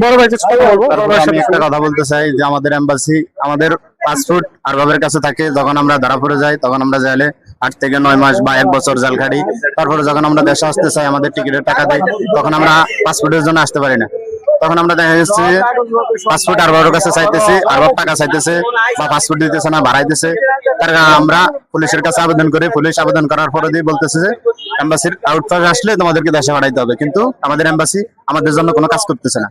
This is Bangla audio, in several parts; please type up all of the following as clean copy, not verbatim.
বড় ভাই কিছু কথা বলবো। তারপর আমি একটা কথা বলতে চাই যে আমাদের এম্বাসি আমাদের পাসপোর্ট আরবাবের কাছে থাকে। যখন আমরা ধরা পড়ে যাই তখন আমরা জেলে 8 থেকে 9 মাস বা 1 বছর জেল খাটি। তারপরে যখন আমরা দেশে আসতে চাই আমাদের টিকিটের টাকা দেয়, তখন আমরা পাসপোর্টের জন্য আসতে পারি না। তখন আমরা দেখা যাচ্ছে পাসপোর্ট আরবাবের কাছে চাইতেছি, আরবাব টাকা চাইতেছে বা পাসপোর্ট দিতেছে না, বাড়াইতেছে। তার কারণে আমরা পুলিশের কাছে আবেদন করি। পুলিশ আবেদন করার পরে দিয়ে বলতেছে যে এম্বাসির আউটপাস আসলে তোমাদেরকে দেশে পাঠাইতে হবে, কিন্তু আমাদের এম্বাসি আমাদের জন্য কোনো কাজ করতেছে না।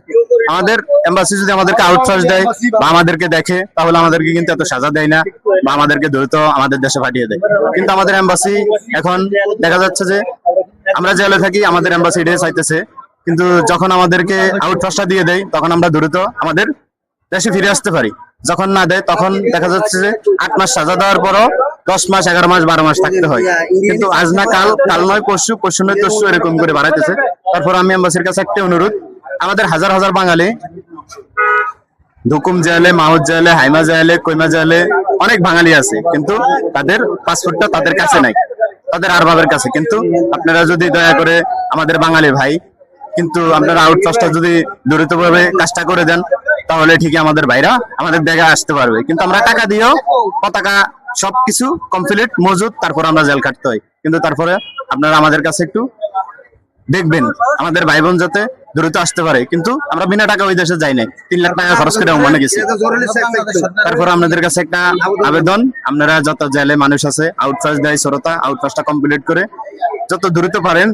আমাদের এম্বাসি যদি আমাদেরকে আউটপাস দেয় বা আমাদেরকে দেখে, তাহলে আমাদেরকে কিন্তু এত সাজা দেয় না বা আমাদেরকে দ্রুত আমাদের দেশে পাঠিয়ে দেয়। কিন্তু আমাদের এম্বাসি এখন দেখা যাচ্ছে যে আমরা জেলে থাকি, আমাদের এম্বাসি এটাই চাইতেছে, কিন্তু যখন আমাদেরকে আউটপাসটা দিয়ে দেয় তখন আমরা দ্রুত আমাদের দেশে ফিরে আসতে পারি। যখন না দেয় তখন দেখা যাচ্ছে যে 8 মাস সাজা দেওয়ার পরও 10 মাস, 11 মাস, 12 মাস থাকতে হয়। কিন্তু আজ না কাল, কাল নয় পরশু, পরশু নয় তরশু, এরকম করে বাড়াইতেছে। তারপর আমি এম্বাসির কাছে একটা অনুরোধ, আমাদের হাজার হাজার বাঙালি ধুকুম জেলে, মাহুদ জেলে, হাইমা জেলে, কইমা জেলে অনেক বাঙালি আছে, কিন্তু তাদের পাসপোর্টটা তাদের কাছে নাই, তাদের আরবাবের কাছে। কিন্তু আপনারা যদি দয়া করে আমাদের বাঙালি ভাই, কিন্তু আপনারা আউটপাসটা যদি দ্রুতভাবে কাজটা করে দেন, তাহলে ঠিকই আমাদের ভাইরা আমাদের জায়গায় আসতে পারবে। কিন্তু আমরা টাকা দিয়েও পতাকা সবকিছু কমপ্লিট মজুদ, তারপর আমরা জেল কাটতে হয়। কিন্তু তারপরে আপনারা আমাদের কাছে একটু দেখবেন আমাদের ভাই বোন যাতে দ্রুত আসতে পারে। কিন্তু আমরা বিনা টাকা ওই দেশে যাই নাই, 3 লাখ টাকা খরচ করে ওমানে গেছি। তারপর আপনাদের কাছে একটা আবেদন, আপনারা যত জেলে মানুষ আছে আউটপাস দেয় শ্রোতা, আউটপাসটা কমপ্লিট করে যত দ্রুত পারেন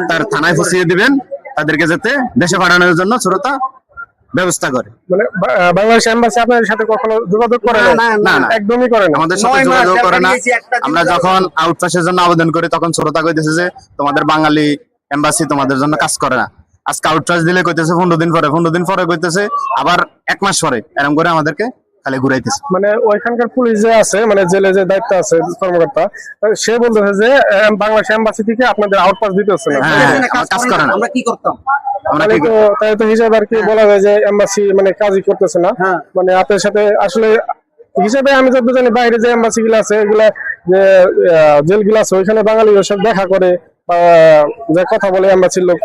তার থানায় পৌঁছিয়ে দিবেন, তাদেরকে যাতে দেশে পাঠানোর জন্য শ্রোতা ব্যবস্থা করে। মানে বাংলাদেশ এম্বাসি আপনাদের সাথে কখনো যোগাযোগ করে না? না, না, একদমই করে না। আমাদের সাথে যোগাযোগ করে না। আমরা যখন আউটপাসের জন্য আবেদন করি তখন শ্রোতা কইতেছে যে তোমাদের বাঙালি এম্বাসি তোমাদের জন্য কাজ করে না। আজকে আউটপাস দিলে কইতেছে 15 দিন পরে, 15 দিন পরে কইতেছে আবার 1 মাস পরে, এরকম করে আমাদেরকে খালি ঘুরাইতেছে। মানে ওইখানকার পুলিশ যে আছে, মানে জেলে যে দায়িত্ব আছে কর্মকর্তা, সে বলতেছে যে বাংলাদেশ এম্বাসি থেকে আপনাদের আউটপাস দিতেছে না। কাজ করে না। আমরা কি করতাম? তাই তো হিসাবে আর কি বলা যায় যে এম্বাসি মানে কাজই করতেছে না। মানে আপনার সাথে আসলে হিসাবে আমি যত জানি বাইরে যে এম্বাসি গুলো আছে, এগুলা যে জেল গুলো আছে ওইখানে বাঙালি সব দেখা করে, যে কথা বলে এম্বাসির লোক।